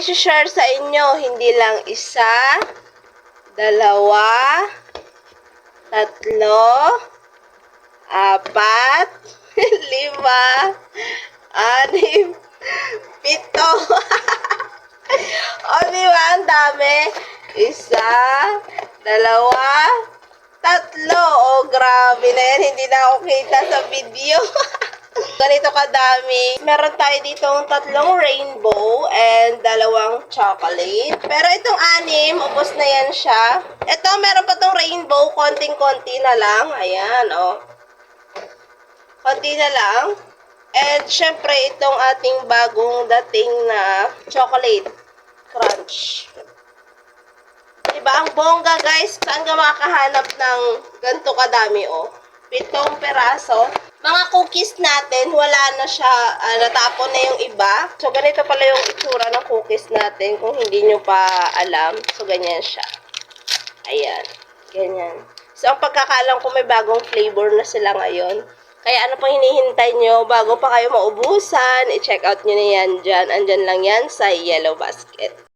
i-share sa inyo. Hindi lang isa, dalawa, tatlo, apat, lima, anim, pito. O, diba? Ang dami. Isa, dalawa, tatlo. O, grabe na yan. Hindi na ako kita sa video. Ganito kadami. Meron tayo ditong tatlong rainbow and dalawang chocolate. Pero itong anim, ubos na yan siya. Ito, meron pa tong rainbow. Konting-konti na lang. Ayan, o. Konti na lang. And, syempre, itong ating bagong dating na chocolate crunch. Diba? Ang bongga, guys. Saan ka makahanap ng ganito kadami, o? 7 peraso. Mga cookies natin, wala na siya, natapon na yung iba. So, ganito pala yung itsura ng cookies natin kung hindi nyo pa alam. So, ganyan siya. Ayan. Ganyan. So, ang pagkakalam ko may bagong flavor na sila ngayon. Kaya ano pang hinihintay nyo bago pa kayo maubusan, i-check out nyo na yan dyan. Andyan lang yan sa Yellow Basket.